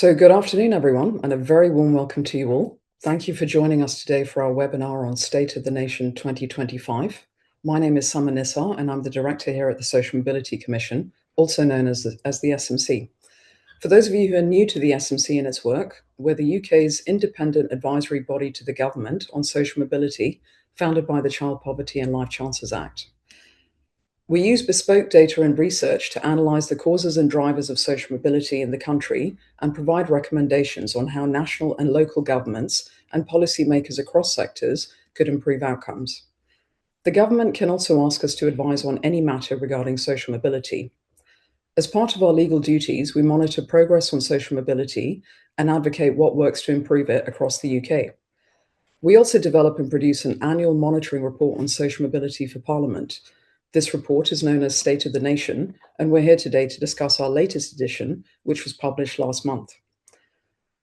So good afternoon, everyone, and a very warm welcome to you all. Thank you for joining us today for our webinar on State of the Nation 2025. My name is Summer Nissar, and I'm the Director here at the Social Mobility Commission, also known as the SMC. For those of you who are new to the SMC and its work, we're the UK's independent advisory body to the government on social mobility, founded by the Child Poverty and Life Chances Act. We use bespoke data and research to analyse the causes and drivers of social mobility in the country and provide recommendations on how national and local governments and policymakers across sectors could improve outcomes. The government can also ask us to advise on any matter regarding social mobility. As part of our legal duties, we monitor progress on social mobility and advocate what works to improve it across the UK. We also develop and produce an annual monitoring report on social mobility for Parliament. This report is known as State of the Nation, and we're here today to discuss our latest edition, which was published last month.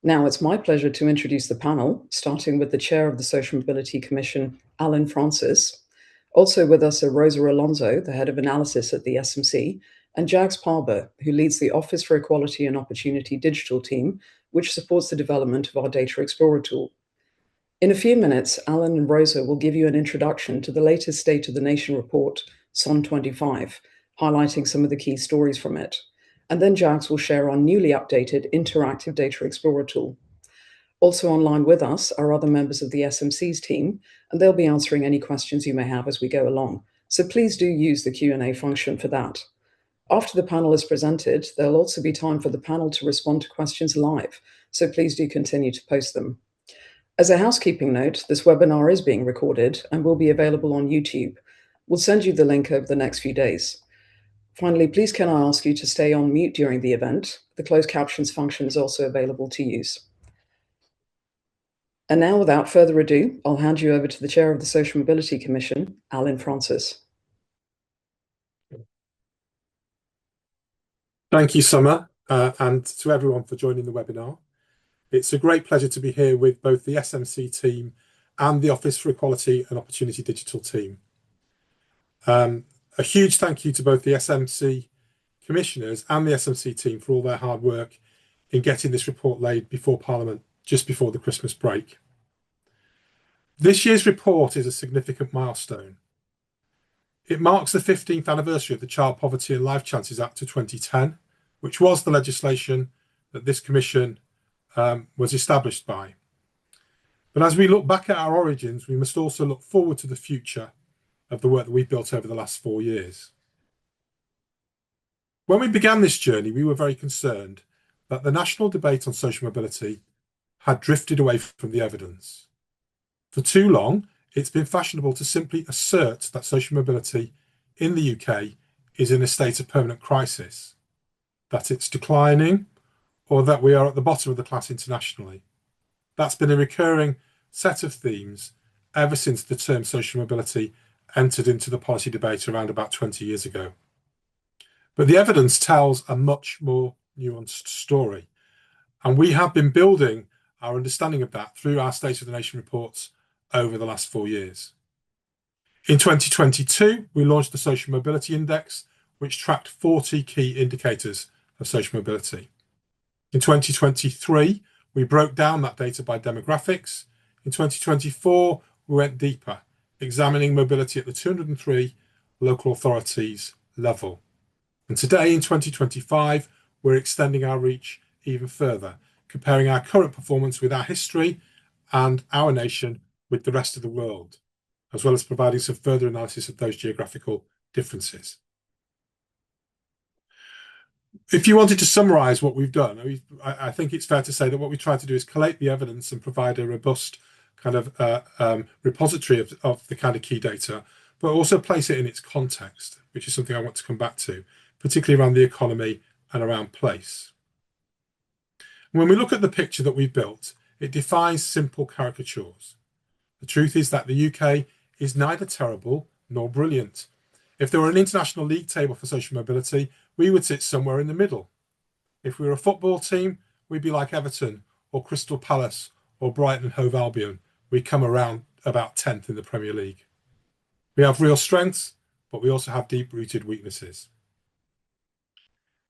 Now, it's my pleasure to introduce the panel, starting with the Chair of the Social Mobility Commission, Alun Francis. Also with us are Rosa Alonso, the Head of Analysis at the SMC, and Jags Parber, who leads the Office for Equality and Opportunity digital team, which supports the development of our Data Explorer tool. In a few minutes, Alan and Rosa will give you an introduction to the latest State of the Nation report, SON 25, highlighting some of the key stories from it. And then Jags will share our newly updated interactive Data Explorer tool. Also online with us are other members of the SMC's team, and they'll be answering any questions you may have as we go along. So please do use the Q&A function for that. After the panel is presented, there'll also be time for the panel to respond to questions live, so please do continue to post them. As a housekeeping note, this webinar is being recorded and will be available on YouTube. We'll send you the link over the next few days. Finally, please can I ask you to stay on mute during the event? The closed captions function is also available to use. And now, without further ado, I'll hand you over to the Chair of the Social Mobility Commission, Alun Francis. Thank you, Summer, and to everyone for joining the webinar. It's a great pleasure to be here with both the SMC team and the Office for Equality and Opportunity digital team. A huge thank you to both the SMC commissioners and the SMC team for all their hard work in getting this report laid before Parliament just before the Christmas break. This year's report is a significant milestone. It marks the 15th anniversary of the Child Poverty and Life Chances Act of 2010, which was the legislation that this commission was established by. But as we look back at our origins, we must also look forward to the future of the work that we've built over the last 4 years. When we began this journey, we were very concerned that the national debate on social mobility had drifted away from the evidence. For too long, it's been fashionable to simply assert that social mobility in the UK is in a state of permanent crisis, that it's declining, or that we are at the bottom of the class internationally. That's been a recurring set of themes ever since the term social mobility entered into the policy debate around about 20 years ago. But the evidence tells a much more nuanced story, and we have been building our understanding of that through our State of the Nation reports over the last 4 years. In 2022, we launched the Social Mobility Index, which tracked 40 key indicators of social mobility. In 2023, we broke down that data by demographics. In 2024, we went deeper, examining mobility at the 203 local authorities level. And today, in 2025, we're extending our reach even further, comparing our current performance with our history and our nation with the rest of the world, as well as providing some further analysis of those geographical differences. If you wanted to summarise what we've done, I think it's fair to say that what we try to do is collate the evidence and provide a robust kind of repository of the kind of key data, but also place it in its context, which is something I want to come back to, particularly around the economy and around place. When we look at the picture that we've built, it defies simple caricatures. The truth is that the UK is neither terrible nor brilliant. If there were an international league table for social mobility, we would sit somewhere in the middle. If we were a football team, we'd be like Everton or Crystal Palace or Brighton and Hove Albion. We come around about 10th in the Premier League. We have real strengths, but we also have deep-rooted weaknesses.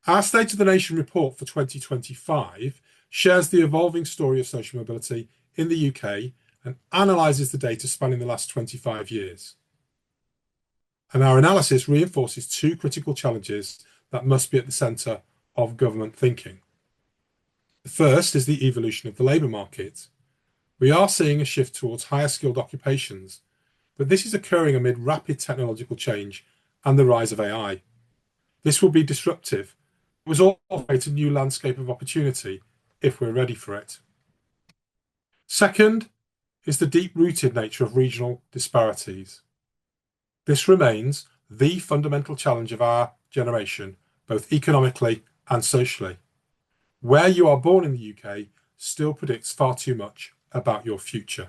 Our State of the Nation report for 2025 shares the evolving story of social mobility in the UK and analyses the data spanning the last 25 years. And our analysis reinforces two critical challenges that must be at the centre of government thinking. The first is the evolution of the labour market. We are seeing a shift towards higher skilled occupations, but this is occurring amid rapid technological change and the rise of AI. This will be disruptive, but was also create a new landscape of opportunity if we're ready for it. Second is the deep-rooted nature of regional disparities. This remains the fundamental challenge of our generation, both economically and socially. Where you are born in the UK still predicts far too much about your future.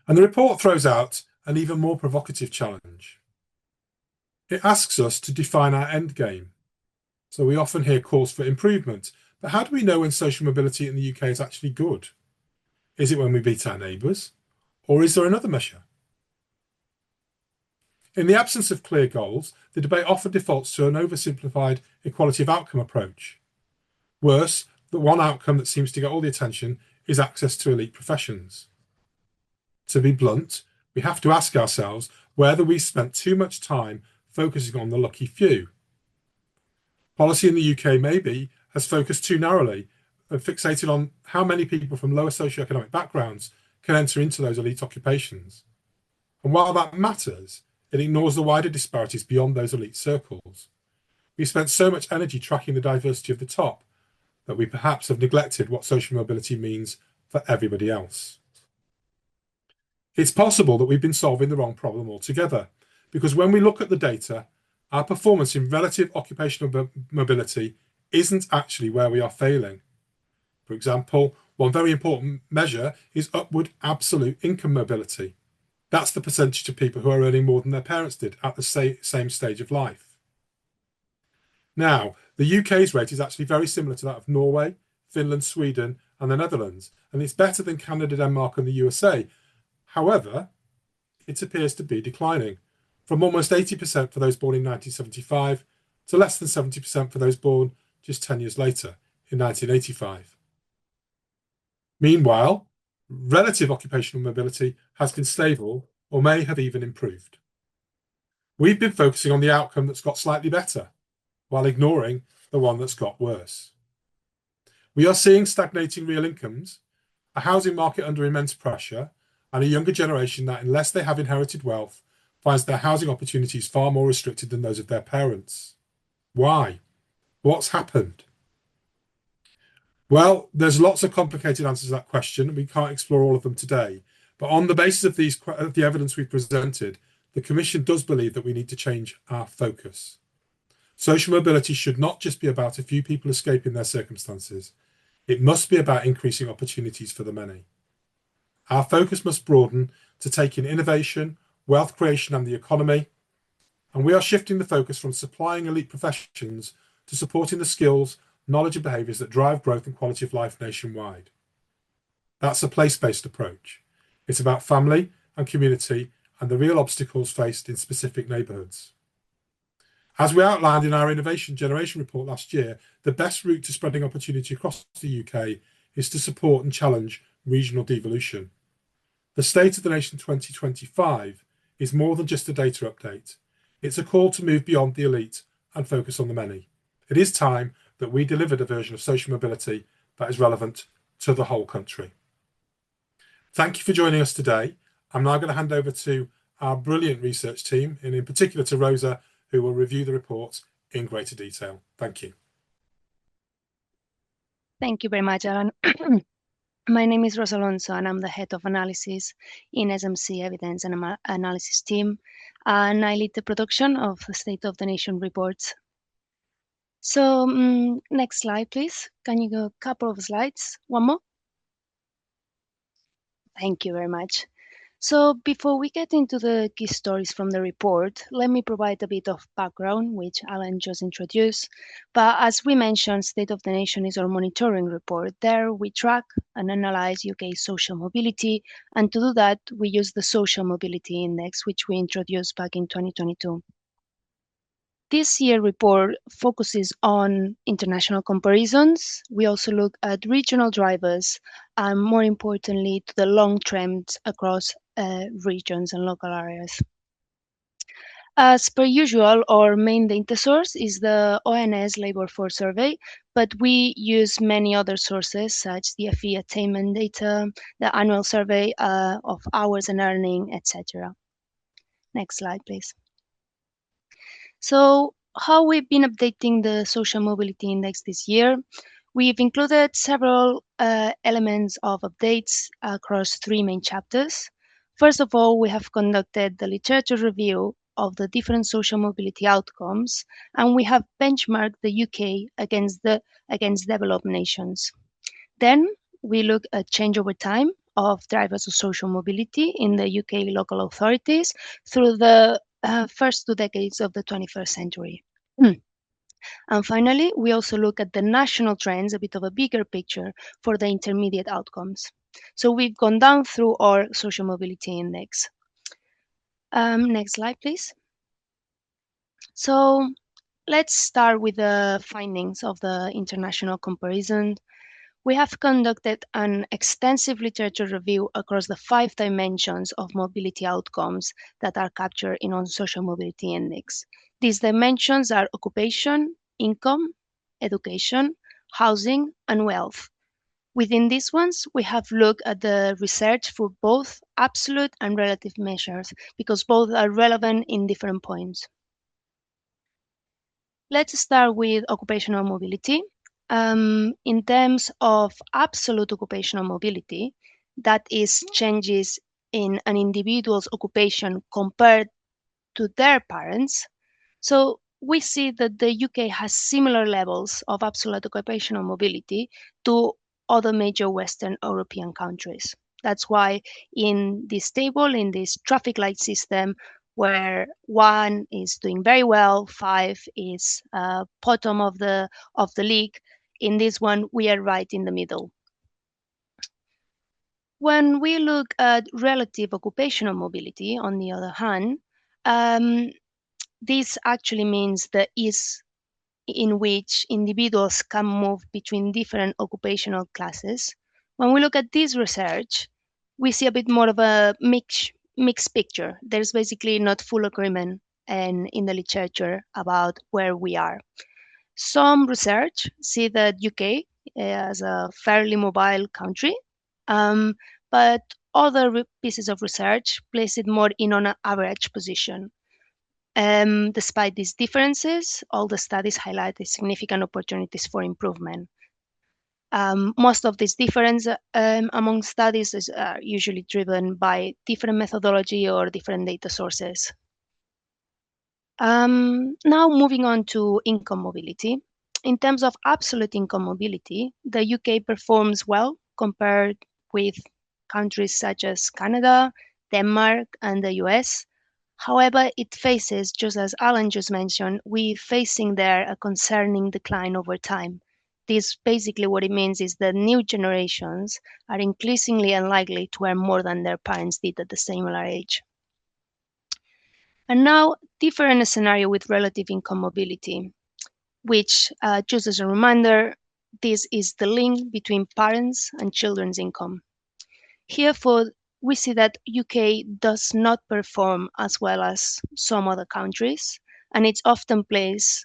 And the report throws out an even more provocative challenge. It asks us to define our end game. So we often hear calls for improvement, but how do we know when social mobility in the UK is actually good? Is it when we beat our neighbours, or is there another measure? In the absence of clear goals, the debate often defaults to an oversimplified equality of outcome approach. Worse, the one outcome that seems to get all the attention is access to elite professions. To be blunt, we have to ask ourselves whether we spent too much time focusing on the lucky few. Policy in the UK maybe has focused too narrowly and fixated on how many people from lower socioeconomic backgrounds can enter into those elite occupations. And while that matters, it ignores the wider disparities beyond those elite circles. We spent so much energy tracking the diversity of the top that we perhaps have neglected what social mobility means for everybody else. It's possible that we've been solving the wrong problem altogether, because when we look at the data, our performance in relative occupational mobility isn't actually where we are failing. For example, one very important measure is upward absolute income mobility. That's the percentage of people who are earning more than their parents did at the same stage of life. Now, the UK's rate is actually very similar to that of Norway, Finland, Sweden, and the Netherlands, and it's better than Canada, Denmark, and the USA. However, it appears to be declining, from almost 80% for those born in 1975 to less than 70% for those born just 10 years later, in 1985. Meanwhile, relative occupational mobility has been stable or may have even improved. We've been focusing on the outcome that's got slightly better, while ignoring the one that's got worse. We are seeing stagnating real incomes, a housing market under immense pressure, and a younger generation that, unless they have inherited wealth, finds their housing opportunities far more restricted than those of their parents. Why? What's happened? Well, there's lots of complicated answers to that question. We can't explore all of them today. But on the basis of the evidence we've presented, the Commission does believe that we need to change our focus. Social mobility should not just be about a few people escaping their circumstances. It must be about increasing opportunities for the many. Our focus must broaden to take in innovation, wealth creation, and the economy. And we are shifting the focus from supplying elite professions to supporting the skills, knowledge, and behaviours that drive growth and quality of life nationwide. That's a place-based approach. It's about family and community and the real obstacles faced in specific neighbourhoods. As we outlined in our Innovation Generation report last year, the best route to spreading opportunity across the UK is to support and challenge regional devolution. The State of the Nation 2025 is more than just a data update. It's a call to move beyond the elite and focus on the many. It is time that we delivered a version of social mobility that is relevant to the whole country. Thank you for joining us today. I'm now going to hand over to our brilliant research team, and in particular to Rosa, who will review the report in greater detail. Thank you. Thank you very much, Alan. My name is Rosa Alonso, and I'm the head of analysis in SMC Evidence and Analysis team, and I lead the production of the State of the Nation reports. So next slide, please. Can you go a couple of slides? One more? Thank you very much. So before we get into the key stories from the report, let me provide a bit of background, which Alan just introduced. But as we mentioned, State of the Nation is our monitoring report. There we track and analyze UK social mobility. And to do that, we use the Social Mobility Index, which we introduced back in 2022. This year report focuses on international comparisons. We also look at regional drivers and, more importantly, to the long trends across regions and local areas. As per usual, our main data source is the ONS Labour Force Survey, but we use many other sources such the FE attainment data, the annual survey of hours and earning, etc. Next slide, please. So, how we've been updating the social mobility index this year? We've included several elements of updates across three main chapters. First of all, we have conducted the literature review of the different social mobility outcomes, and we have benchmarked the UK against developed nations. Then we look at change over time of drivers of social mobility in the UK local authorities through the first 2 decades of the 21st century. And finally, we also look at the national trends, a bit of a bigger picture for the intermediate outcomes. So we've gone down through our social mobility index. Next slide, please. So let's start with the findings of the international comparison. We have conducted an extensive literature review across the 5 dimensions of mobility outcomes that are captured in our social mobility index. These dimensions are occupation, income, education, housing, and wealth. Within these ones, we have looked at the research for both absolute and relative measures because both are relevant in different points. Let's start with occupational mobility. In terms of absolute occupational mobility, that is changes in an individual's occupation compared to their parents. So we see that the UK has similar levels of absolute occupational mobility to other major Western European countries. That's why in this table, in this traffic light system, where 1 is doing very well, 5 is bottom of the league, in this one, we are right in the middle. When we look at relative occupational mobility, on the other hand, this actually means the ease in which individuals can move between different occupational classes. When we look at this research, we see a bit more of a mixed picture. There's basically not full agreement in the literature about where we are. Some research see that UK as a fairly mobile country, but other pieces of research place it more in on an average position. Despite these differences, all the studies highlight the significant opportunities for improvement. Most of this difference among studies is usually driven by different methodology or different data sources. Now moving on to income mobility. In terms of absolute income mobility, the UK performs well compared with countries such as Canada, Denmark, and the US. However, it faces, just as Alan just mentioned, we're facing there a concerning decline over time. This basically what it means is that new generations are increasingly unlikely to earn more than their parents did at the similar age. And now, different scenario with relative income mobility, which, just as a reminder, this is the link between parents and children's income. Herefore, we see that UK does not perform as well as some other countries, and it's often placed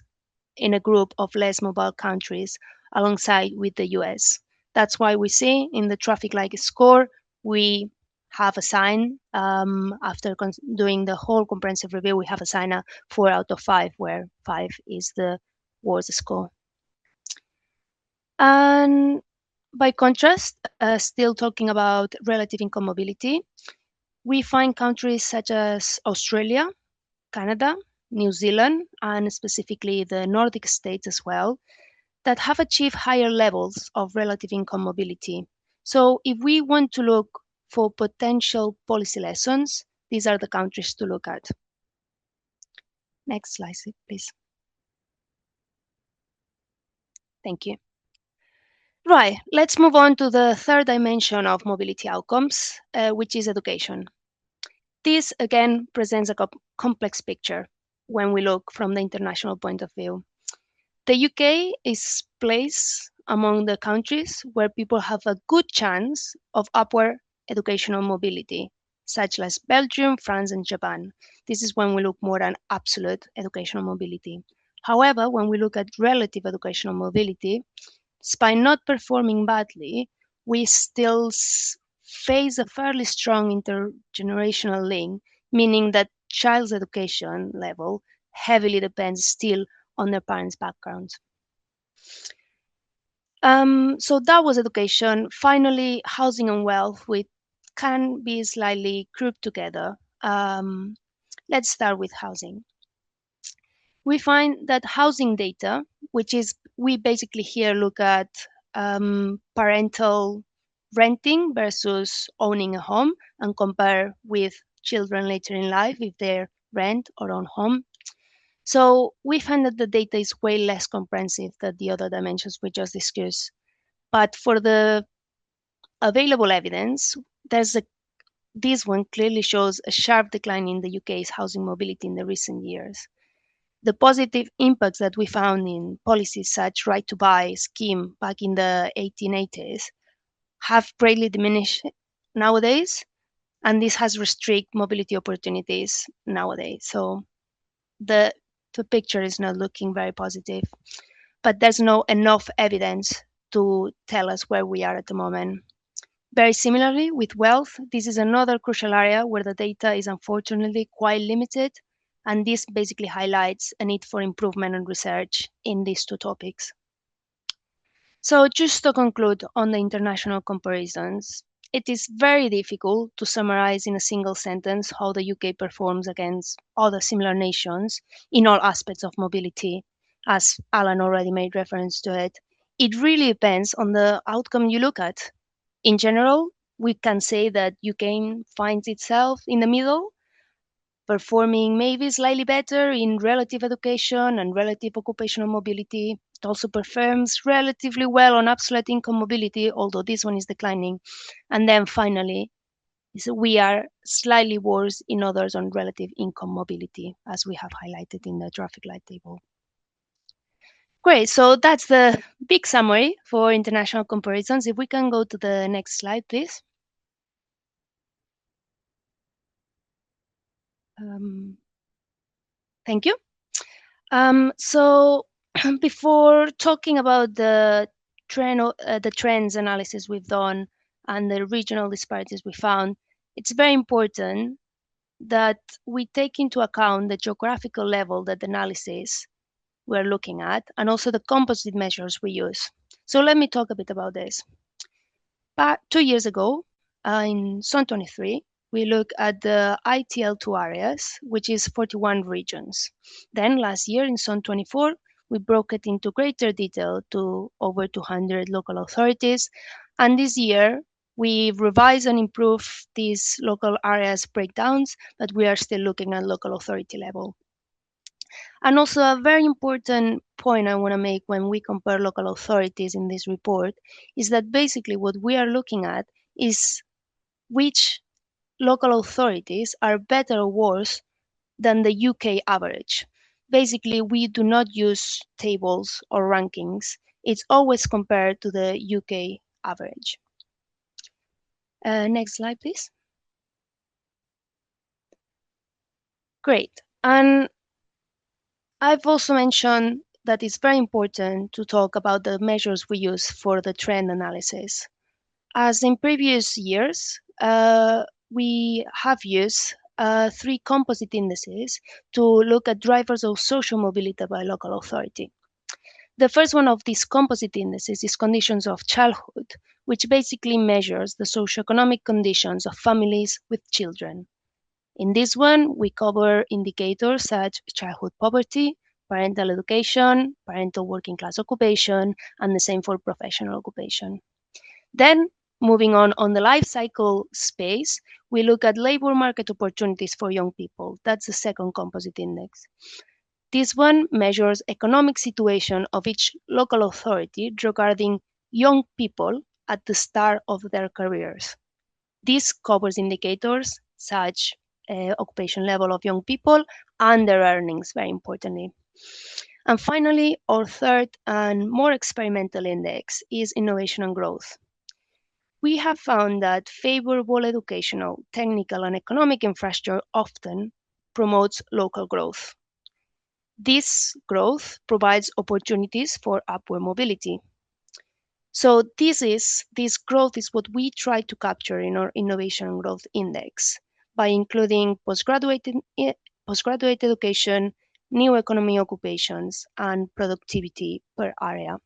in a group of less mobile countries alongside with the US. That's why we see in the traffic light score, we have assigned, after doing the whole comprehensive review, we have assigned a 4 out of 5, where 5 is the worst score. And by contrast, still talking about relative income mobility, we find countries such as Australia, Canada, New Zealand, and specifically the Nordic states as well, that have achieved higher levels of relative income mobility. So if we want to look for potential policy lessons, these are the countries to look at. Next slide, please. Thank you. Right, let's move on to the third dimension of mobility outcomes, which is education. This again presents a complex picture. when we look from the international point of view. The UK is placed among the countries where people have a good chance of upward educational mobility, such as Belgium, France, and Japan. This is when we look more at absolute educational mobility. However, when we look at relative educational mobility, despite not performing badly, we still face a fairly strong intergenerational link, meaning that child's education level heavily depends still on their parents' backgrounds. So that was education. Finally, housing and wealth, which can be slightly grouped together. Let's start with housing. We find that housing data, which is, we basically here look at parental renting versus owning a home and compare with children later in life if they rent or own home. So we find that the data is way less comprehensive than the other dimensions we just discussed. But for the available evidence, this one clearly shows a sharp decline in the UK's housing mobility in the recent years. The positive impacts that we found in policies such right to buy scheme back in the 1880s have greatly diminished nowadays, and this has restricted mobility opportunities nowadays. So the picture is not looking very positive, but there's no enough evidence to tell us where we are at the moment. Very similarly, with wealth, this is another crucial area where the data is unfortunately quite limited, and this basically highlights a need for improvement and research in these two topics. So just to conclude on the international comparisons, it is very difficult to summarize in a single sentence how the UK performs against other similar nations in all aspects of mobility, as Alan already made reference to it. It really depends on the outcome you look at. In general, we can say that UK finds itself in the middle, performing maybe slightly better in relative education and relative occupational mobility. It also performs relatively well on absolute income mobility, although this one is declining. And then finally, we are slightly worse in others on relative income mobility, as we have highlighted in the traffic light table. Great, so that's the big summary for international comparisons. If we can go to the next slide, please. Thank you. So before talking about the trends analysis we've done and the regional disparities we found, it's very important that we take into account the geographical level that the analysis we're looking at and also the composite measures we use. So let me talk a bit about this. 2 years ago, in SON 23, we looked at the ITL2 areas, which is 41 regions. Then last year in SON 24, we broke it into greater detail to over 200 local authorities. And this year, we revised and improved these local areas breakdowns, but we are still looking at local authority level. And also a very important point I want to make when we compare local authorities in this report is that basically what we are looking at is which local authorities are better or worse than the UK average. Basically, we do not use tables or rankings. It's always compared to the UK average. Next slide, please. Great. And I've also mentioned that it's very important to talk about the measures we use for the trend analysis. As in previous years, we have used 3 composite indices to look at drivers of social mobility by local authority. The first one of these composite indices is conditions of childhood, which basically measures the socioeconomic conditions of families with children. In this one, we cover indicators such as childhood poverty, parental education, parental working class occupation, and the same for professional occupation. Then, moving on the life cycle space, we look at labor market opportunities for young people. That's the second composite index. This one measures economic situation of each local authority regarding young people at the start of their careers. This covers indicators such occupation level of young people and their earnings, very importantly. And finally, our third and more experimental index is innovation and growth. We have found that favorable educational, technical, and economic infrastructure often promotes local growth. This growth provides opportunities for upward mobility. So this growth is what we try to capture in our innovation and growth index by including postgraduate education, new economy occupations, and productivity per area.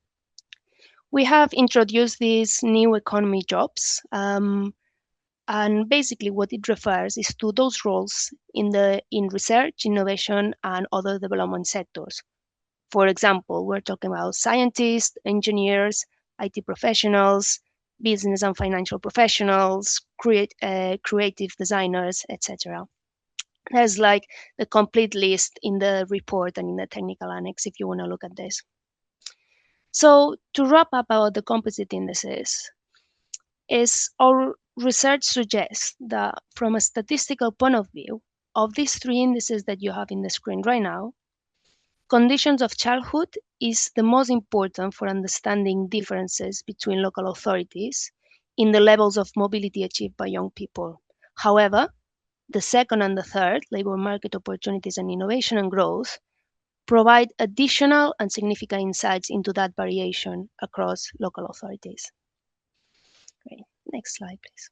We have introduced these new economy jobs, and basically what it refers is to those roles in research, innovation, and other development sectors. For example, we're talking about scientists, engineers, IT professionals, business and financial professionals, creative designers, etc. There's like the complete list in the report and in the technical annex if you want to look at this. So to wrap up about the composite indices, our research suggests that from a statistical point of view, of these three indices that you have in the screen right now, conditions of childhood is the most important for understanding differences between local authorities in the levels of mobility achieved by young people. However, the second and the third, labor market opportunities and innovation and growth, provide additional and significant insights into that variation across local authorities. Great. Next slide, please.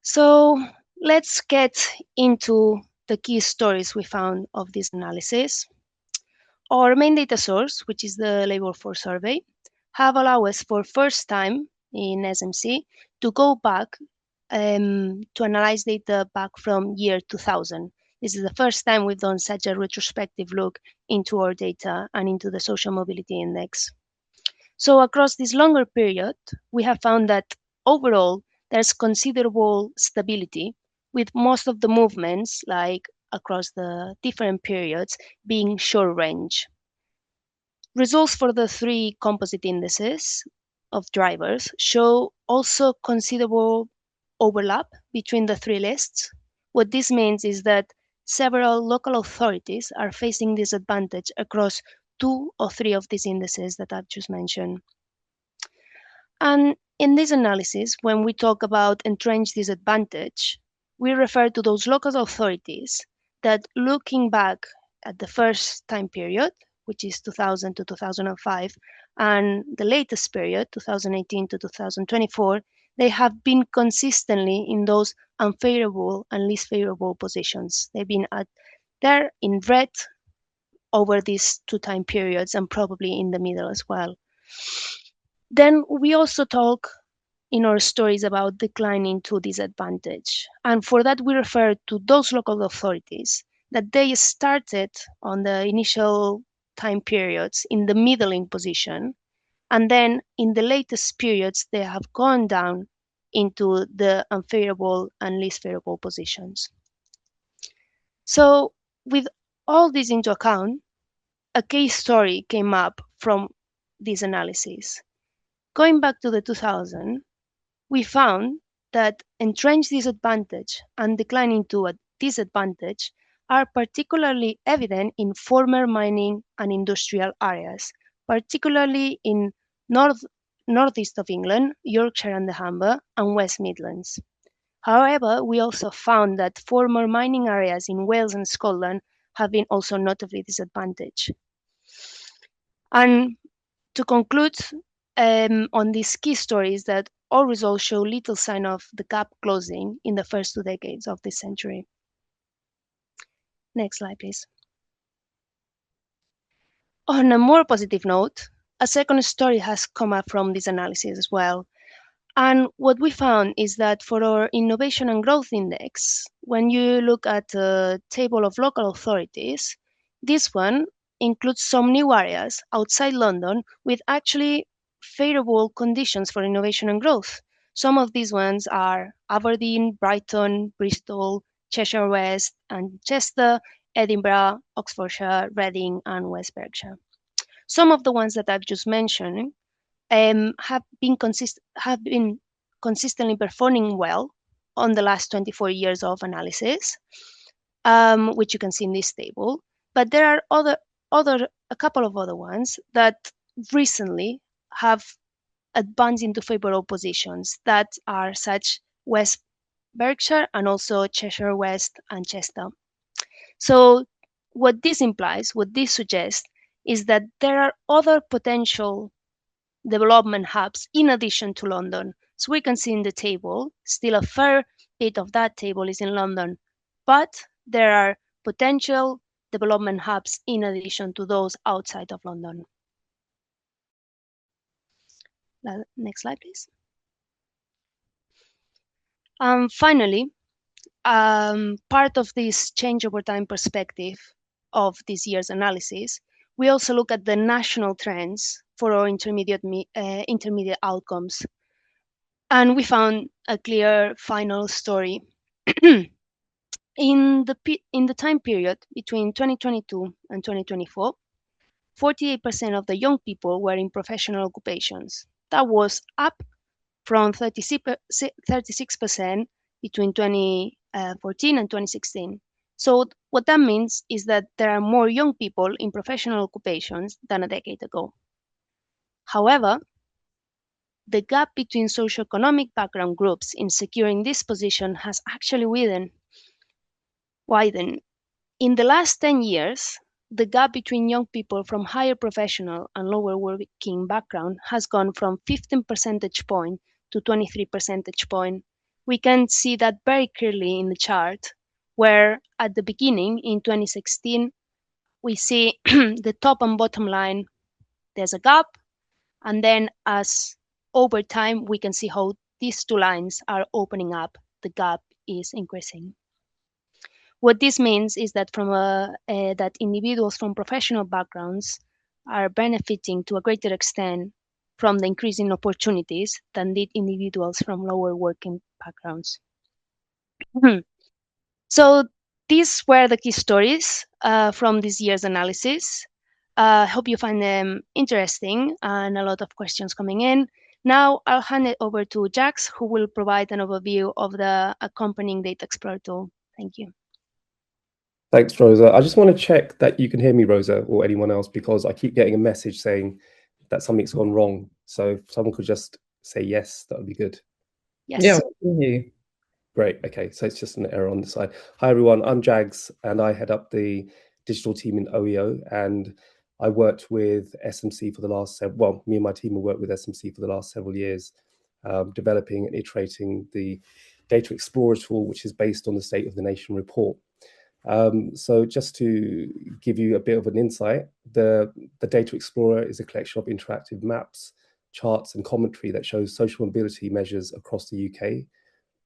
So let's get into the key stories we found of this analysis. Our main data source, which is the labor force survey, have allowed us for first time in SMC to go back to analyze data back from year 2000. This is the first time we've done such a retrospective look into our data and into the social mobility index. So across this longer period, we have found that overall there's considerable stability, with most of the movements, like across the different periods, being short range. Results for the three composite indices of drivers show also considerable overlap between the three lists. What this means is that several local authorities are facing disadvantage across 2 or 3 of these indices that I've just mentioned. And in this analysis, when we talk about entrenched disadvantage, we refer to those local authorities that, looking back at the first time period, which is 2000 to 2005, and the latest period, 2018 to 2024, they have been consistently in those unfavorable and least favorable positions. They've been there in red over these 2 time periods and probably in the middle as well. Then we also talk in our stories about declining to disadvantage. And for that, we refer to those local authorities that they started on the initial time periods in the middling position. And then in the latest periods, they have gone down into the unfavorable and least favorable positions. So with all this into account, a case story came up from this analysis. Going back to the 2000, we found that entrenched disadvantage and declining to a disadvantage are particularly evident in former mining and industrial areas, particularly in northeast of England, Yorkshire and the Humber, and West Midlands. However, we also found that former mining areas in Wales and Scotland have been also notably disadvantaged. And to conclude on these key stories, that all results show little sign of the gap closing in the first 2 decades of this century. Next slide, please. On a more positive note, a second story has come up from this analysis as well. And what we found is that for our innovation and growth index, when you look at the table of local authorities, this one includes some new areas outside London with actually favorable conditions for innovation and growth. Some of these ones are Aberdeen, Brighton, Bristol, Cheshire West, and Chester, Edinburgh, Oxfordshire, Reading, and West Berkshire. Some of the ones that I've just mentioned have been consistently performing well on the last 24 years of analysis, which you can see in this table. But there are a couple of other ones that recently have advanced into favorable positions that are such West Berkshire and also Cheshire West and Chester. So what this implies, what this suggests, is that there are other potential development hubs in addition to London. So we can see in the table, still a fair bit of that table is in London, but there are potential development hubs in addition to those outside of London. Next slide, please. Finally, part of this change over time perspective of this year's analysis, we also look at the national trends for our intermediate outcomes. And we found a clear final story. In the time period between 2022 and 2024, 48% of the young people were in professional occupations. That was up from 36% between 2014 and 2016. So what that means is that there are more young people in professional occupations than a decade ago. However, the gap between socioeconomic background groups in securing this position has actually widened. In the last 10 years, the gap between young people from higher professional and lower working background has gone from 15 percentage point to 23 percentage point. We can see that very clearly in the chart, where at the beginning in 2016, we see the top and bottom line, there's a gap, and then as over time, we can see how these two lines are opening up, the gap is increasing. What this means is that that individuals from professional backgrounds are benefiting to a greater extent from the increasing opportunities than did individuals from lower working backgrounds. So these were the key stories from this year's analysis. I hope you find them interesting and a lot of questions coming in. Now I'll hand it over to Jax, who will provide an overview of the accompanying Data Explorer tool. Thank you. Thanks, Rosa. I just want to check that you can hear me, Rosa, or anyone else, because I keep getting a message saying that something's gone wrong. So if someone could just say yes, that would be good. Yes. Yeah, we can hear you. Great. Okay, so it's just an error on the side. Hi, everyone. I'm Jags, and I head up the digital team in OEO, and I worked with SMC for the last me and my team have worked with SMC for the last several years, developing and iterating the Data Explorer tool, which is based on the State of the Nation report. So just to give you a bit of an insight, the Data Explorer is a collection of interactive maps, charts, and commentary that shows social mobility measures across the UK,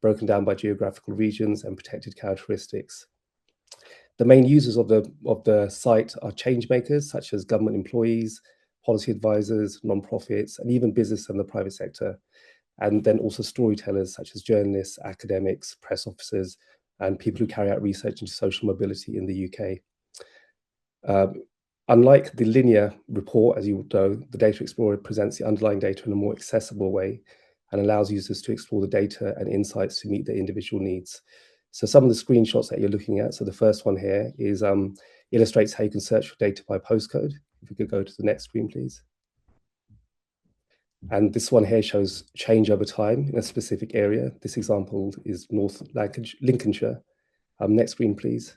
broken down by geographical regions and protected characteristics. The main users of the site are change makers, such as government employees, policy advisors, non-profits, and even business and the private sector. And then also storytellers, such as journalists, academics, press officers, and people who carry out research into social mobility in the UK. Unlike the linear report, as you know, the Data Explorer presents the underlying data in a more accessible way and allows users to explore the data and insights to meet their individual needs. So some of the screenshots that you're looking at, so the first one here is illustrates how you can search for data by postcode. If you could go to the next screen, please. And this one here shows change over time in a specific area. This example is North Lincolnshire. Next screen, please.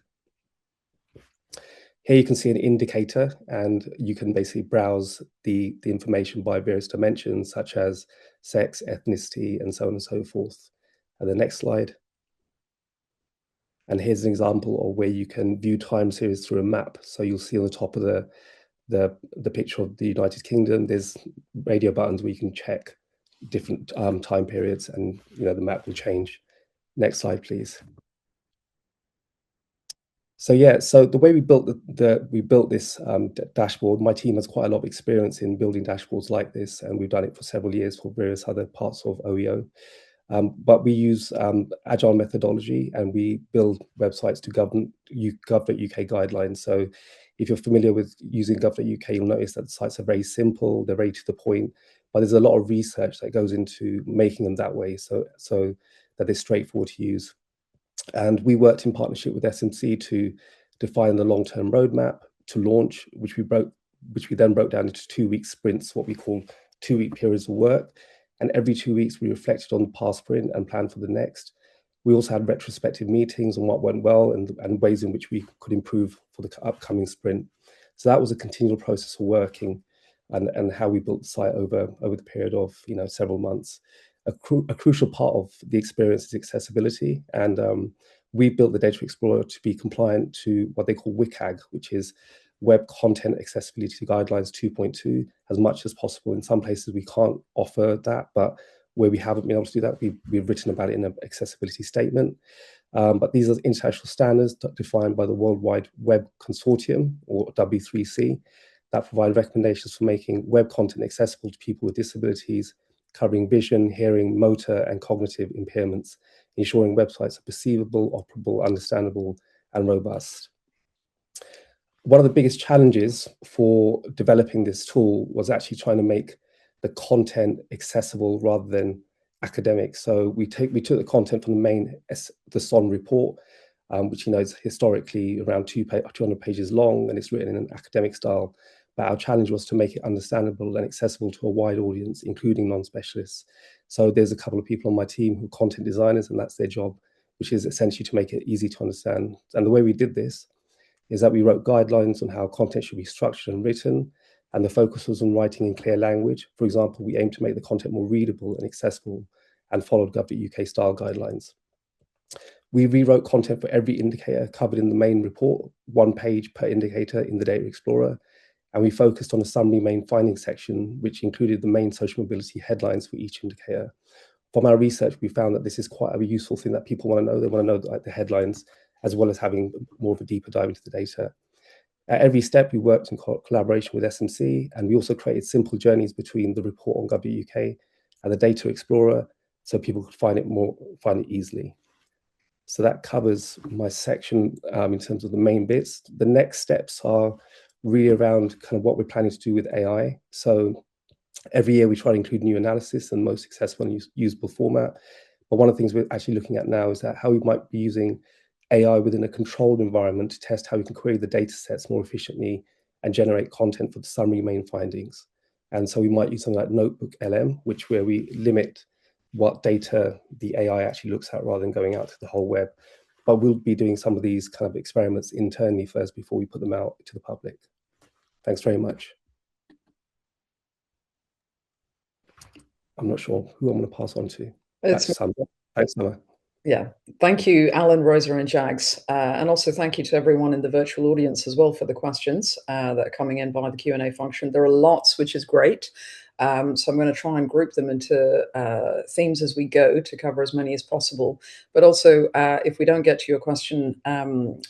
Here you can see an indicator, and you can basically browse the information by various dimensions, such as sex, ethnicity, and so on and so forth. And the next slide. And here's an example of where you can view time series through a map. So you'll see on the top of the picture of the United Kingdom, there's radio buttons where you can check different time periods, and the map will change. Next slide, please. So yeah, so the way we built this dashboard, my team has quite a lot of experience in building dashboards like this, and we've done it for several years for various other parts of OEO. But we use agile methodology, and we build websites to govern UK guidelines. So If you're familiar with using gov.uk, you'll notice that the sites are very simple, they're very to the point, but there's a lot of research that goes into making them that way, so that they're straightforward to use. And we worked in partnership with SMC to define the long-term roadmap to launch, which we then broke down into 2-week sprints, what we call 2-week periods of work. And every 2 weeks, we reflected on the past sprint and planned for the next. We also had retrospective meetings on what went well and ways in which we could improve for the upcoming sprint. So that was a continual process of working and how we built the site over the period of several months. A crucial part of the experience is accessibility, and we built the Data Explorer to be compliant to what they call WCAG, which is Web Content Accessibility Guidelines 2.2, as much as possible. In some places we can't offer that, but where we haven't been able to do that, we've written about it in an accessibility statement. But these are international standards defined by the World Wide Web Consortium, or W3C, that provide recommendations for making web content accessible to people with disabilities, covering vision, hearing, motor, and cognitive impairments, ensuring websites are perceivable, operable, understandable, and robust. One of the biggest challenges for developing this tool was actually trying to make the content accessible rather than academic. So we took the content from the SON report, which is historically around 200 pages long, and it's written in an academic style. But our challenge was to make it understandable and accessible to a wide audience, including non-specialists. So there's a couple of people on my team who are content designers, and that's their job, which is essentially to make it easy to understand. And the way we did this is that we wrote guidelines on how content should be structured and written, and the focus was on writing in clear language. For example, we aimed to make the content more readable and accessible and followed gov.uk style guidelines. We rewrote content for every indicator covered in the main report, 1 page per indicator in the Data Explorer, and we focused on a summary main findings section, which included the main social mobility headlines for each indicator. From our research, we found that this is quite a useful thing that people want to know. They want to know the headlines, as well as having more of a deeper dive into the data. At every step, we worked in collaboration with SMC, and we also created simple journeys between the report on gov.uk and the Data Explorer, so people could find it easily. So that covers my section in terms of the main bits. The next steps are really around kind of what we're planning to do with AI. So every year we try to include new analysis and most accessible and usable format. But one of the things we're actually looking at now is that how we might be using AI within a controlled environment to test how we can query the data sets more efficiently and generate content for the summary main findings. And so we might use something like Notebook LM, where we limit what data the AI actually looks at rather than going out to the whole web. But we'll be doing some of these kind of experiments internally first before we put them out to the public. Thanks very much. I'm not sure who I'm going to pass on to. That's Summer. Thanks, Summer. Yeah, thank you, Alan, Rosa, and Jags. And also thank you to everyone in the virtual audience as well for the questions that are coming in via the Q&A function. There are lots, which is great. So I'm going to try and group them into themes as we go to cover as many as possible. But also, if we don't get to your question,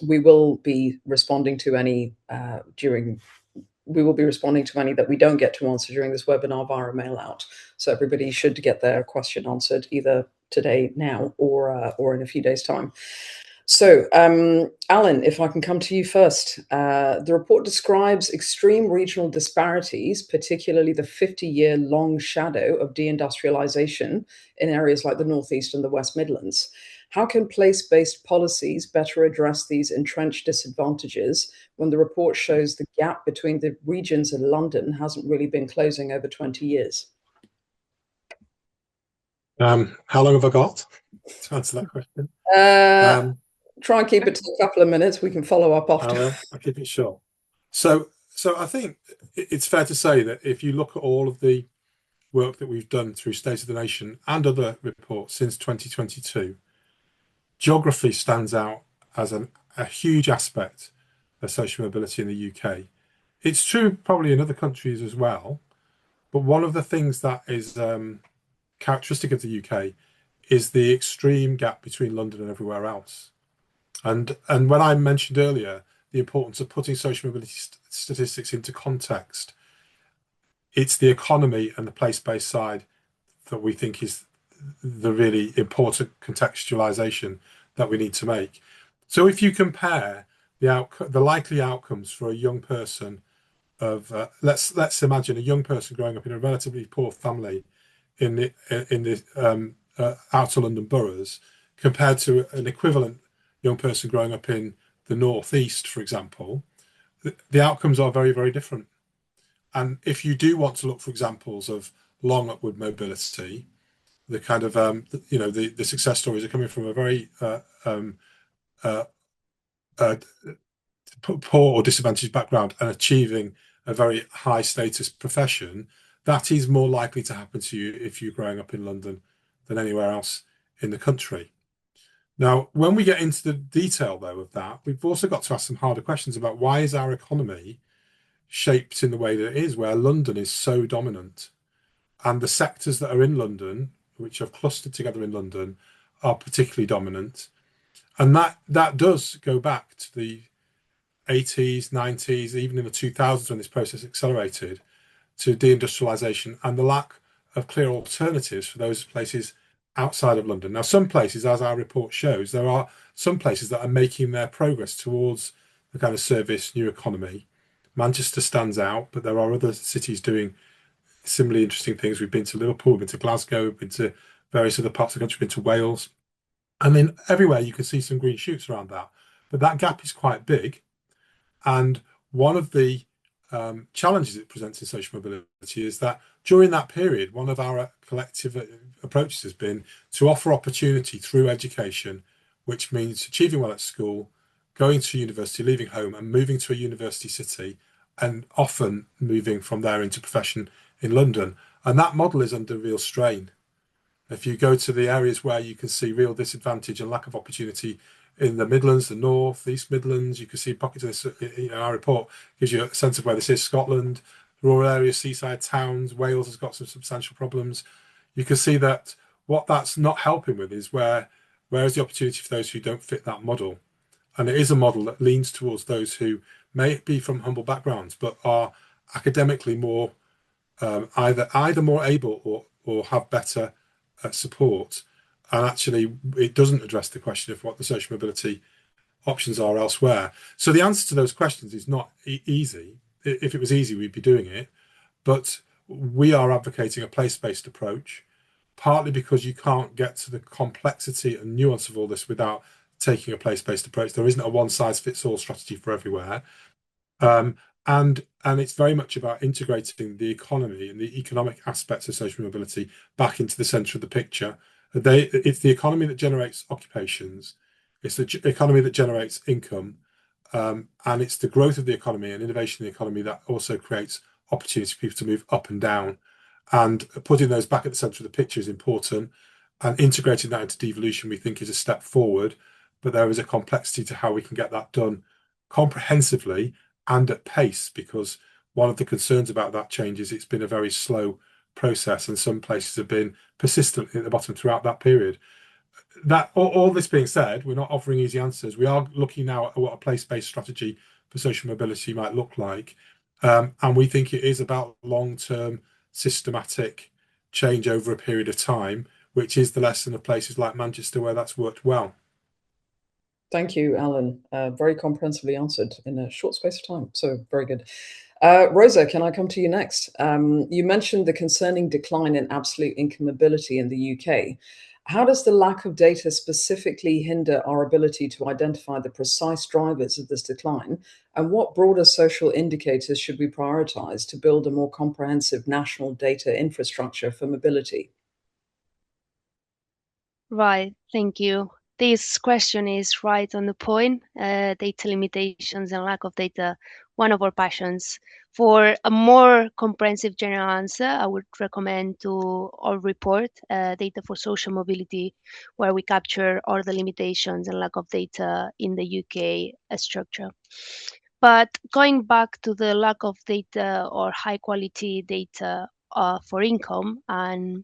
we will be responding to any that we don't get to answer during this webinar via mail out. So everybody should get their question answered either today, now, or in a few days' time. So, Alan, if I can come to you first. The report describes extreme regional disparities, particularly the 50-year long shadow of deindustrialization in areas like the Northeast and the West Midlands. How can place-based policies better address these entrenched disadvantages when the report shows the gap between the regions in London hasn't really been closing over 20 years? How long have I got to answer that question? Try and keep it to a couple of minutes. We can follow up after. I'll keep it short. So I think it's fair to say that if you look at all of the work that we've done through State of the Nation and other reports since 2022, geography stands out as a huge aspect of social mobility in the UK. It's true probably in other countries as well, but one of the things that is characteristic of the UK is the extreme gap between London and everywhere else. And when I mentioned earlier the importance of putting social mobility statistics into context, it's the economy and the place-based side that we think is the really important contextualization that we need to make. So if you compare the likely outcomes for a young person of let's imagine a young person growing up in a relatively poor family in the outer London boroughs compared to an equivalent young person growing up in the northeast, for example. The outcomes are very, very different. And if you do want to look for examples of long upward mobility, the kind of the success stories are coming from a very uh, poor or disadvantaged background and achieving a very high status profession. That is more likely to happen to you if you're growing up in London than anywhere else in the country. Now, when we get into the detail, though, of that, we've also got to ask some harder questions about why is our economy shaped in the way that it is, where London is so dominant. And the sectors that are in London, which have clustered together in London, are particularly dominant. And that does go back to the 80s, 90s, even in the 2000s when this process accelerated to deindustrialization and the lack of clear alternatives for those places outside of London. Now, some places, as our report shows, there are some places that are making their progress towards the kind of service new economy. Manchester stands out, but there are other cities doing similarly interesting things. We've been to Liverpool, we've been to Glasgow, we've been to various other parts of the country, we've been to Wales. And then everywhere you can see some green shoots around that. But that gap is quite big. And one of the challenges it presents in social mobility is that during that period, one of our collective approaches has been to offer opportunity through education, which means achieving well at school, going to university, leaving home and moving to a university city, and often moving from there into profession in London. And that model is under real strain. If you go to the areas where you can see real disadvantage and lack of opportunity in the Midlands, the North, East Midlands, you can see pockets of this. Our report gives you a sense of where this is: Scotland, rural areas, seaside towns. Wales has got some substantial problems. You can see that what that's not helping with is where is the opportunity for those who don't fit that model. And it is a model that leans towards those who may be from humble backgrounds, but are academically more either more able or have better support. And actually, it doesn't address the question of what the social mobility options are elsewhere. So the answer to those questions is not easy. If it was easy, we'd be doing it. But we are advocating a place-based approach, partly because you can't get to the complexity and nuance of all this without taking a place-based approach. There isn't a one-size-fits-all strategy for everywhere. And it's very much about integrating the economy and the economic aspects of social mobility back into the centre of the picture. It's the economy that generates occupations, it's the economy that generates income, and it's the growth of the economy and innovation in the economy that also creates opportunity for people to move up and down. And putting those back at the centre of the picture is important, and integrating that into devolution we think is a step forward, but there is a complexity to how we can get that done comprehensively and at pace, because one of the concerns about that change is it's been a very slow process and some places have been persistent at the bottom throughout that period. That all this being said, we're not offering easy answers. We are looking now at what a place-based strategy for social mobility might look like, and we think it is about long-term systematic change over a period of time, which is the lesson of places like Manchester where that's worked well. Thank you, Alan. Very comprehensively answered in a short space of time. So very good. Rosa, can I come to you next? You mentioned the concerning decline in absolute income mobility in the UK. How does the lack of data specifically hinder our ability to identify the precise drivers of this decline? And what broader social indicators should we prioritize to build a more comprehensive national data infrastructure for mobility? Right, thank you. This question is right on the point. Data limitations and lack of data, one of our passions. For a more comprehensive general answer, I would recommend to our report, Data for Social Mobility, where we capture all the limitations and lack of data in the UK structure. But going back to the lack of data or high quality data for income, and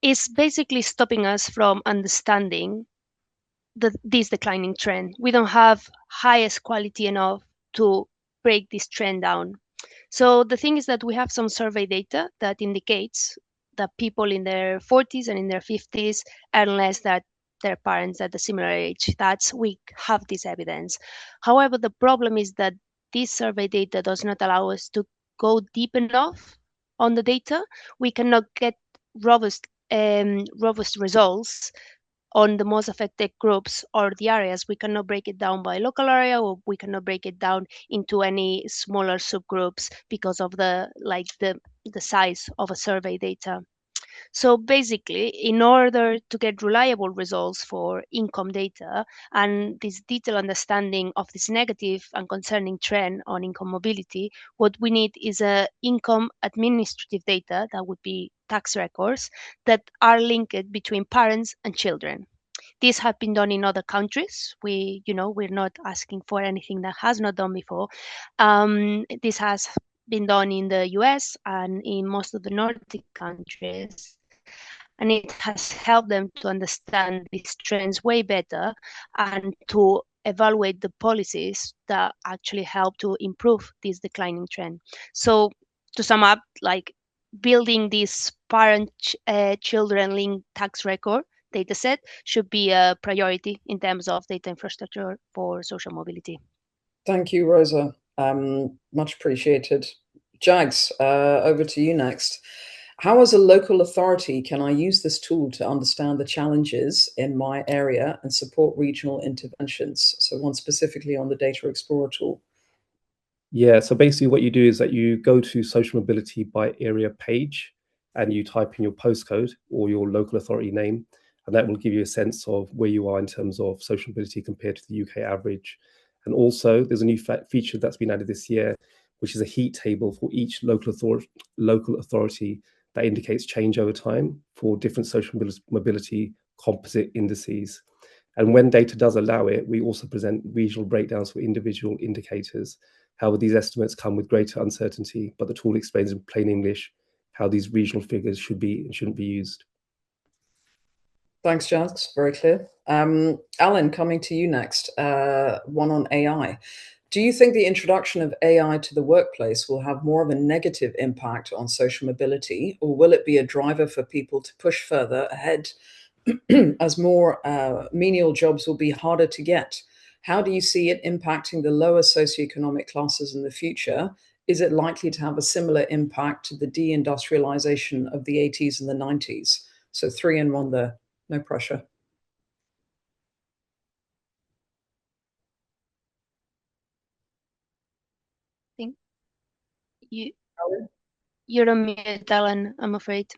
is basically stopping us from understanding this declining trend. We don't have highest quality enough to break this trend down. So the thing is that we have some survey data that indicates that people in their 40s and in their 50s earn less than their parents at a similar age. We have this evidence. However, the problem is that this survey data does not allow us to go deep enough on the data. We cannot get robust results on the most affected groups or the areas. We cannot break it down by local area, or we cannot break it down into any smaller subgroups because of the size of a survey data. So basically, in order to get reliable results for income data and this detailed understanding of this negative and concerning trend on income mobility, what we need is a income administrative data, that would be tax records, that are linked between parents and children. These have been done in other countries. We're not asking for anything that has not done before. This has been done in the US and in most of the Nordic countries, and it has helped them to understand these trends way better and to evaluate the policies that actually help to improve this declining trend. So to sum up, building this parent-children linked tax record dataset should be a priority in terms of data infrastructure for social mobility. Thank you, Rosa. Much appreciated. Jags, over to you next. How, as a local authority, can I use this tool to understand the challenges in my area and support regional interventions? So one specifically on the Data Explorer tool. Yeah, so basically what you do is that you go to social mobility by area page and you type in your postcode or your local authority name, and that will give you a sense of where you are in terms of social mobility compared to the UK average. And also there's a new feature that's been added this year, which is a heat table for each local authority that indicates change over time for different social mobility composite indices. And when data does allow it, we also present regional breakdowns for individual indicators. However, these estimates come with greater uncertainty, but the tool explains in plain English how these regional figures should be and shouldn't be used. Thanks, Jags. Very clear. Alan, coming to you next. One on AI. Do you think the introduction of AI to the workplace will have more of a negative impact on social mobility, or will it be a driver for people to push further ahead as more menial jobs will be harder to get? How do you see it impacting the lower socioeconomic classes in the future? Is it likely to have a similar impact to the deindustrialization of the 80s and the 90s? So 3 in 1 there, no pressure. I think you're on mute, Alan, I'm afraid.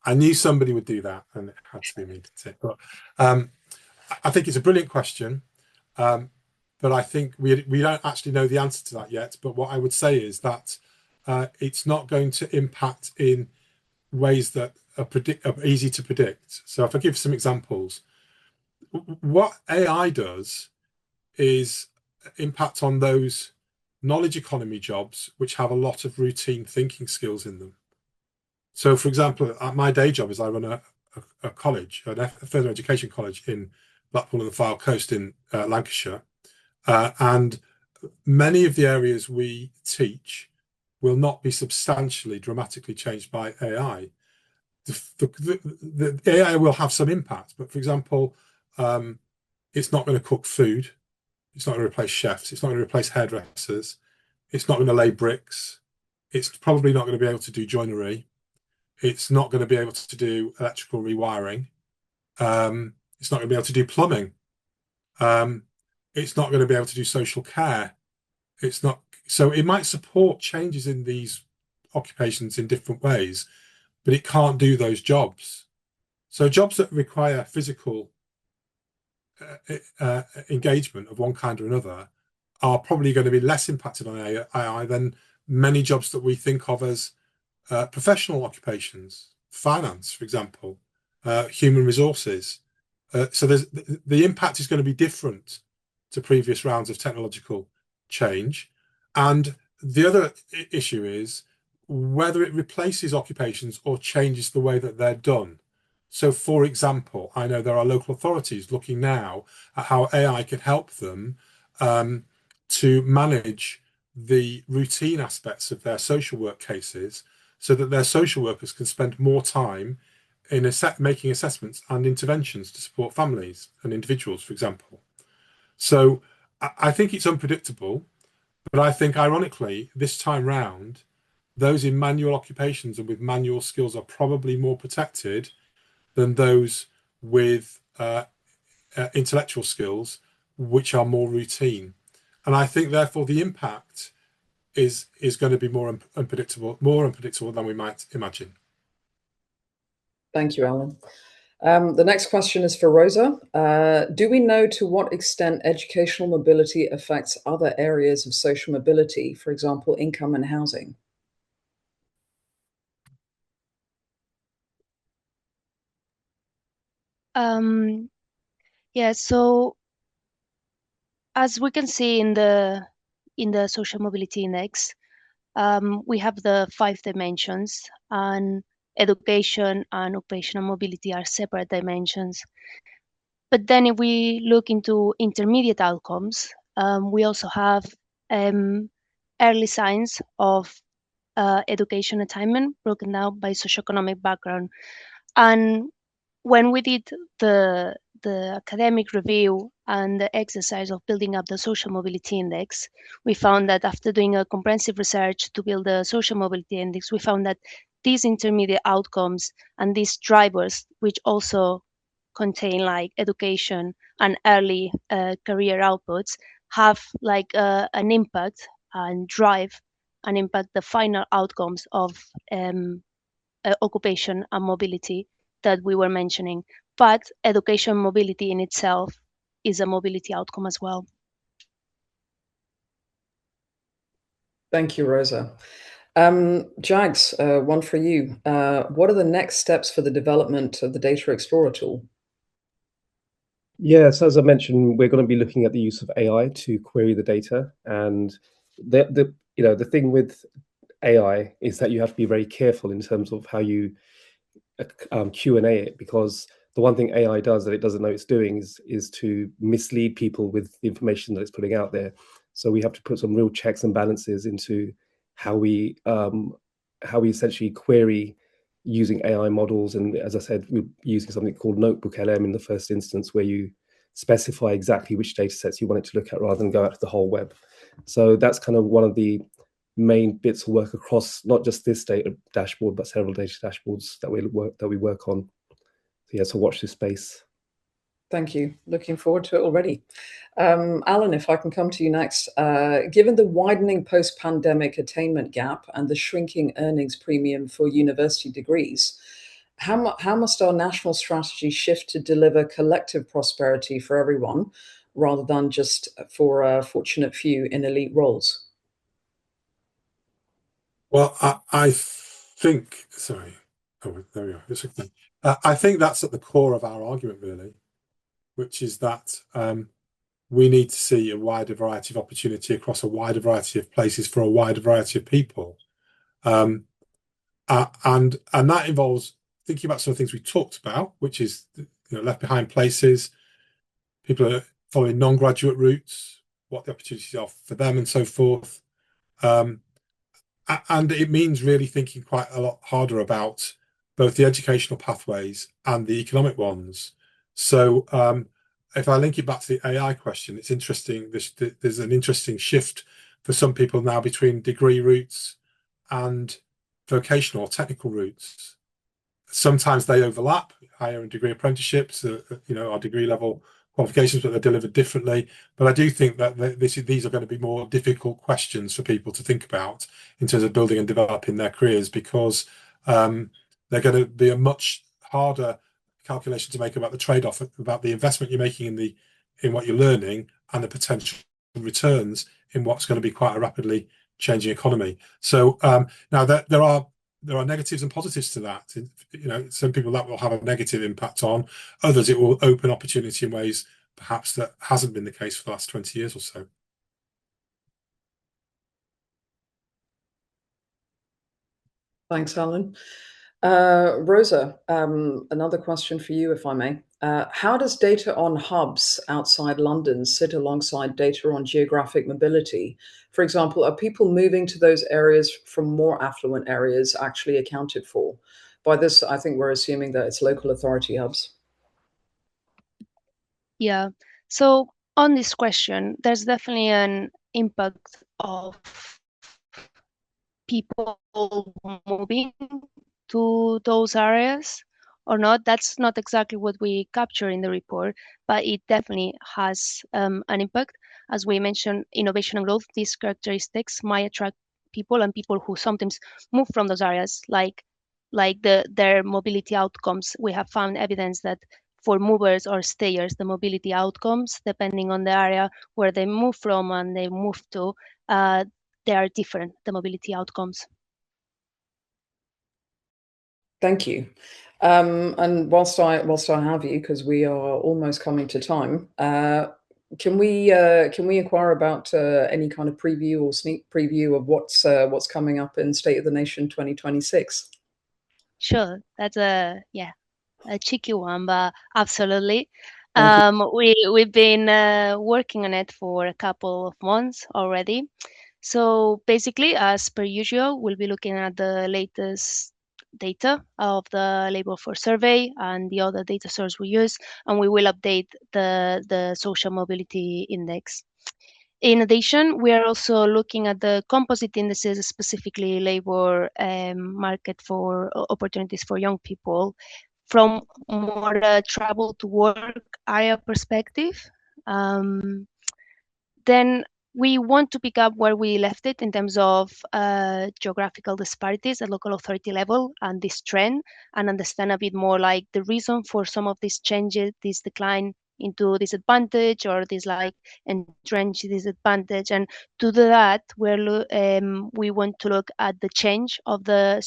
I knew somebody would do that, and it had to be me to say. But I think it's a brilliant question, but I think we don't actually know the answer to that yet. But what I would say is that it's not going to impact in ways that are easy to predict. So if I give some examples, what AI does is impact on those knowledge economy jobs which have a lot of routine thinking skills in them. So, for example, my day job is I run a college, a further education college in Blackpool and the Fylde Coast in Lancashire. And many of the areas we teach will not be substantially, dramatically changed by AI. The AI will have some impact, but for example, it's not going to cook food. It's not going to replace chefs. It's not going to replace hairdressers. It's not going to lay bricks. It's probably not going to be able to do joinery. It's not going to be able to do electrical rewiring. It's not going to be able to do plumbing. It's not going to be able to do social care. It's not. So it might support changes in these occupations in different ways, but it can't do those jobs. So jobs that require physical engagement of one kind or another are probably going to be less impacted on AI than many jobs that we think of as professional occupations, finance, for example, human resources. So the impact is going to be different to previous rounds of technological change. And the other issue is whether it replaces occupations or changes the way that they're done. So, for example, I know there are local authorities looking now at how AI can help them to manage the routine aspects of their social work cases so that their social workers can spend more time in making assessments and interventions to support families and individuals, for example. So I think it's unpredictable, but I think ironically, this time round, those in manual occupations and with manual skills are probably more protected than those with intellectual skills, which are more routine. And I think therefore the impact is going to be more unpredictable than we might imagine. Thank you, Alan. The next question is for Rosa. Do we know to what extent educational mobility affects other areas of social mobility, for example, income and housing? Yeah, so as we can see in the social mobility index, we have the 5 dimensions, and education and occupational mobility are separate dimensions. But then if we look into intermediate outcomes, we also have early signs of education attainment broken down by socioeconomic background. And when we did the academic review and the exercise of building up the social mobility index, we found that after doing a comprehensive research to build the social mobility index, we found that these intermediate outcomes and these drivers, which also contain like education and early career outputs, have like an impact and drive and impact the final outcomes of occupation and mobility that we were mentioning. But education mobility in itself is a mobility outcome as well. Thank you, Rosa. Jags, one for you. What are the next steps for the development of the Data Explorer tool? Yeah, so as I mentioned, we're going to be looking at the use of AI to query the data. And the thing with AI is that you have to be very careful in terms of how you Q&A it, because the one thing AI does that it doesn't know it's doing is to mislead people with the information that it's putting out there. So we have to put some real checks and balances into how we essentially query using AI models. And as I said, we're using something called Notebook LM in the first instance, where you specify exactly which data sets you want it to look at rather than go out to the whole web. So that's kind of one of the main bits of work across not just this data dashboard, but several data dashboards that we work on. So yeah, so watch this space. Thank you. Looking forward to it already. Alan, if I can come to you next. Given the widening post-pandemic attainment gap and the shrinking earnings premium for university degrees, how must our national strategy shift to deliver collective prosperity for everyone, rather than just for a fortunate few in elite roles? Well, I think, sorry. Oh, there we are. It's okay. I think that's at the core of our argument, really, which is that we need to see a wider variety of opportunity across a wider variety of places for a wider variety of people. And that involves thinking about some of the things we talked about, which is left behind places, people are following non-graduate routes, what the opportunities are for them, and so forth. And it means really thinking quite a lot harder about both the educational pathways and the economic ones. So if I link it back to the AI question, it's interesting. There's an interesting shift for some people now between degree routes and vocational or technical routes. Sometimes they overlap, higher and degree apprenticeships, our degree level qualifications, but they're delivered differently. But I do think that these are going to be more difficult questions for people to think about in terms of building and developing their careers, because they're going to be a much harder calculation to make about the trade-off, about the investment you're making in what you're learning and the potential returns in what's going to be quite a rapidly changing economy. So now that there are negatives and positives to that. Some people that will have a negative impact on, others it will open opportunity in ways perhaps that hasn't been the case for the last 20 years or so. Thanks, Alan. Rosa, another question for you, if I may. How does data on hubs outside London sit alongside data on geographic mobility? For example, are people moving to those areas from more affluent areas actually accounted for By this, I think we're assuming that it's local authority hubs. Yeah. So on this question, there's definitely an impact of people moving to those areas or not. That's not exactly what we capture in the report, but it definitely has an impact. As we mentioned, innovation and growth, these characteristics might attract people, and people who sometimes move from those areas, like their mobility outcomes. We have found evidence that for movers or stayers, the mobility outcomes, depending on the area where they move from and they move to, they are different, the mobility outcomes. Thank you. And whilst I have you, because we are almost coming to time, can we inquire about any kind of preview or sneak preview of what's coming up in State of the Nation 2026? Sure, that's a cheeky one, but absolutely. We've been working on it for a couple of months already. So basically, as per usual, we'll be looking at the latest data of the labor force survey and the other data source we use, and we will update the social mobility index. In addition, we are also looking at the composite indices, specifically labor market for opportunities for young people, from more travel to work area perspective. Then we want to pick up where we left it in terms of geographical disparities at local authority level and this trend, and understand a bit more like the reason for some of these changes, this decline into disadvantage or this like entrenched disadvantage. And to do that, we want to look at the change of the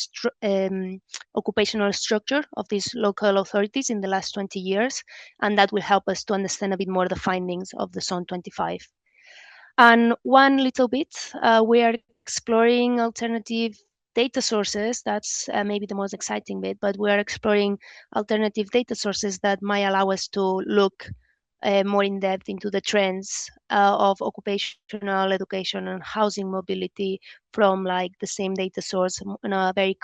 occupational structure of these local authorities in the last 20 years, and that will help us to understand a bit more the findings of the Zone 25. And one little bit, we are exploring alternative data sources. That's maybe the most exciting bit, but we are exploring alternative data sources that might allow us to look more in depth into the trends of occupational education and housing mobility from like the same data source in a very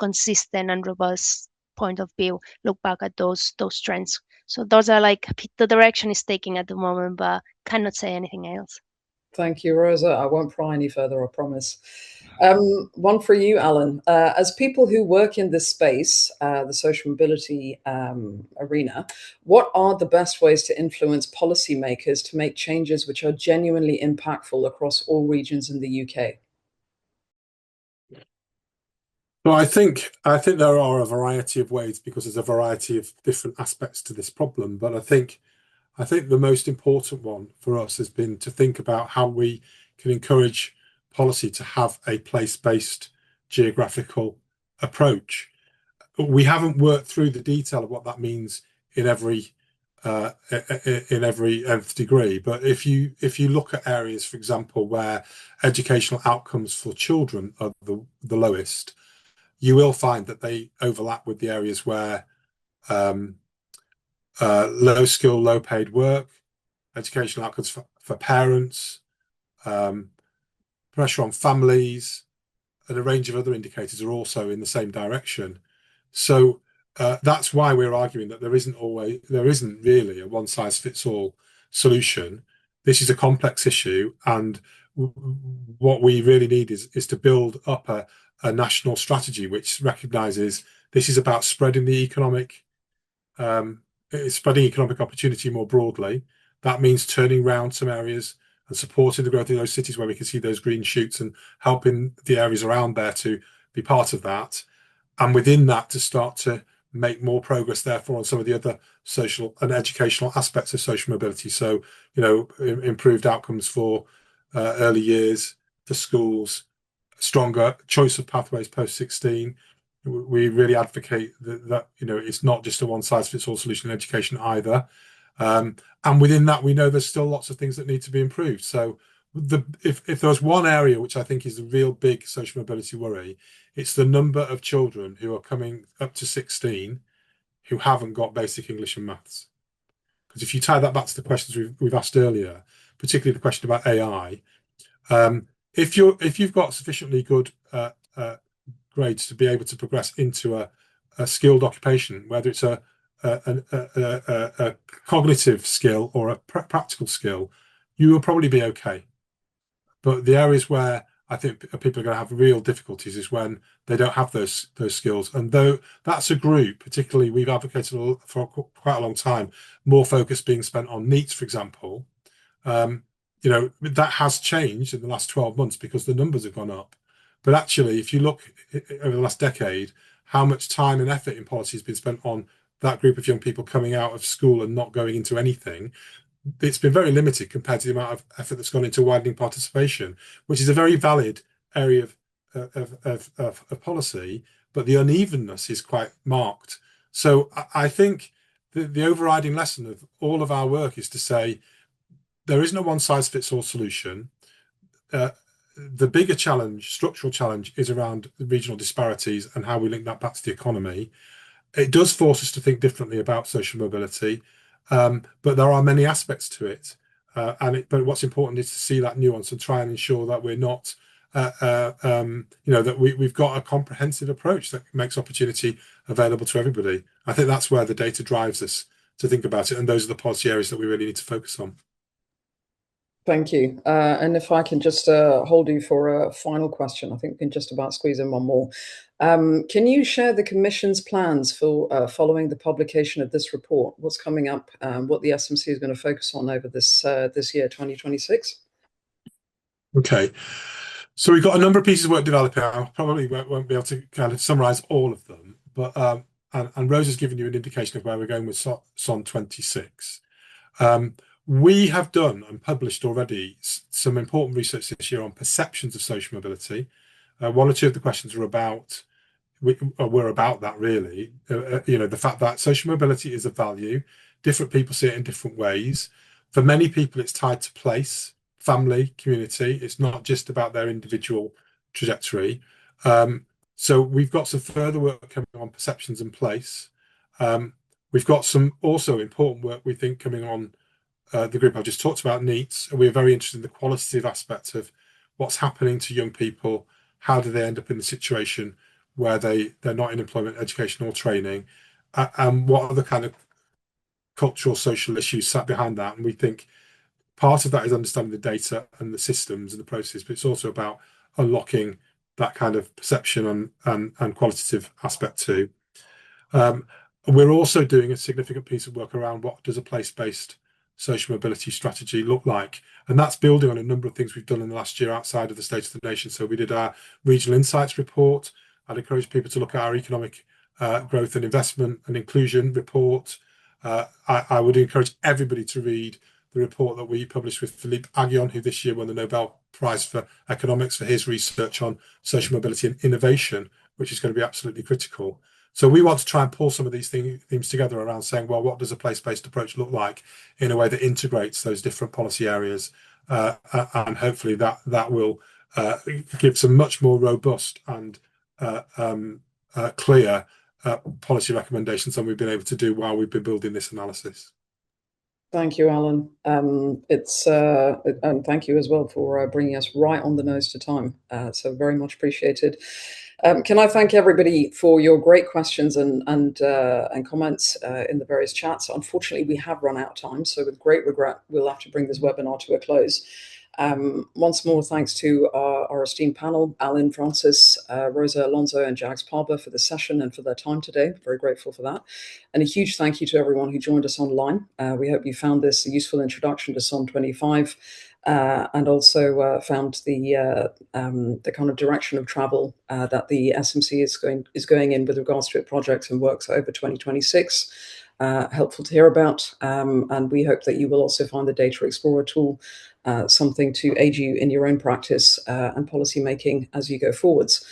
consistent and robust point of view. Look back at those trends. So those are like the direction is taking at the moment, but cannot say anything else. Thank you, Rosa. I won't pry any further, I promise. One for you, Alan. As people who work in this space, the social mobility arena, what are the best ways to influence policymakers to make changes which are genuinely impactful across all regions in the UK? Well, I think there are a variety of ways because there's a variety of different aspects to this problem. But I think the most important one for us has been to think about how we can encourage policy to have a place-based geographical approach. We haven't worked through the detail of what that means in every nth degree. But if you look at areas, for example, where educational outcomes for children are the lowest, you will find that they overlap with the areas where low skill, low paid work, educational outcomes for parents, pressure on families, and a range of other indicators are also in the same direction. So that's why we're arguing that there isn't really a one size fits all solution. This is a complex issue, and what we really need is to build up a national strategy which recognises this is about spreading economic opportunity more broadly. That means turning around some areas and supporting the growth in those cities where we can see those green shoots and helping the areas around there to be part of that. And within that, to start to make more progress, therefore, on some of the other social and educational aspects of social mobility. So, improved outcomes for early years, for schools, stronger choice of pathways post 16. We really advocate that it's not just a one size fits all solution in education either. And within that, we know there's still lots of things that need to be improved. So if there's one area which I think is the real big social mobility worry, it's the number of children who are coming up to 16 who haven't got basic English and maths. Because if you tie that back to the questions we've asked earlier, particularly the question about AI, if you've got sufficiently good grades to be able to progress into a skilled occupation, whether it's a cognitive skill or a practical skill, you will probably be okay. But the areas where I think people are going to have real difficulties is when they don't have those skills. And though that's a group, particularly we've advocated for quite a long time, more focus being spent on NEETs, for example. You know, that has changed in the last 12 months because the numbers have gone up. But actually, if you look over the last decade, how much time and effort in policy has been spent on that group of young people coming out of school and not going into anything, it's been very limited compared to the amount of effort that's gone into widening participation, which is a very valid area of policy, but the unevenness is quite marked. So I think the overriding lesson of all of our work is to say there is no one-size-fits-all solution. The bigger challenge, structural challenge, is around the regional disparities and how we link that back to the economy. It does force us to think differently about social mobility, but there are many aspects to it. But what's important is to see that nuance and try and ensure that we're not, you know, that we've got a comprehensive approach that makes opportunity available to everybody. I think that's where the data drives us to think about it, and those are the policy areas that we really need to focus on. Thank you. And if I can just hold you for a final question, I think we can just about squeeze in one more. Can you share the Commission's plans for following the publication of this report? What's coming up, what the SMC is going to focus on over this year, 2026? Okay. So we've got a number of pieces of work developing. I probably won't be able to kind of summarise all of them, but and Rose has given you an indication of where we're going with SON 26. We have done and published already some important research this year on perceptions of social mobility. One or two of the questions were about that, really. You know, the fact that social mobility is a value. Different people see it in different ways. For many people, it's tied to place, family, community. It's not just about their individual trajectory. So we've got some further work coming on perceptions and place. We've got some also important work, we think, coming on the group I've just talked about, NEETs. We're very interested in the qualitative aspect of what's happening to young people. How do they end up in the situation where they're not in employment, education, or training? And what are the kind of cultural, social issues sat behind that? And we think part of that is understanding the data and the systems and the process, but it's also about unlocking that kind of perception and qualitative aspect too. We're also doing a significant piece of work around what does a place-based social mobility strategy look like, and that's building on a number of things we've done in the last year outside of the State of the Nation. So we did our regional insights report. I'd encourage people to look at our economic growth and investment and inclusion report. I would encourage everybody to read the report that we published with Philippe Aghion, who this year won the Nobel Prize for Economics for his research on social mobility and innovation, which is going to be absolutely critical. So we want to try and pull some of these themes together around saying, well, what does a place-based approach look like in a way that integrates those different policy areas? And hopefully that will give some much more robust and clear policy recommendations than we've been able to do while we've been building this analysis. Thank you, Alan. And thank you as well for bringing us right on the nose to time. So very much appreciated. Can I thank everybody for your great questions and comments in the various chats? Unfortunately, we have run out of time, so with great regret, we'll have to bring this webinar to a close. Once more, thanks to our esteemed panel, Alun Francis, Rosa Alonso, and Jags Palber for the session and for their time today. Very grateful for that. And a huge thank you to everyone who joined us online. We hope you found this a useful introduction to SON 25 and also found the kind of direction of travel that the SMC is going in with regards to its projects and works over 2026. Helpful to hear about. And we hope that you will also find the Data Explorer tool something to aid you in your own practice and policy making as you go forwards.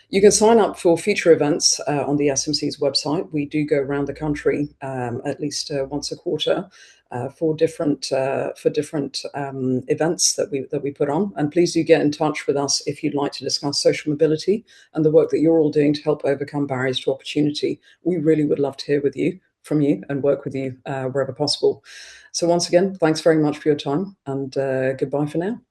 You can sign up for future events on the SMC's website. We do go around the country at least once a quarter for different events that we put on. And please do get in touch with us if you'd like to discuss social mobility and the work that you're all doing to help overcome barriers to opportunity. We really would love to hear from you and work with you wherever possible. So once again, thanks very much for your time, and goodbye for now.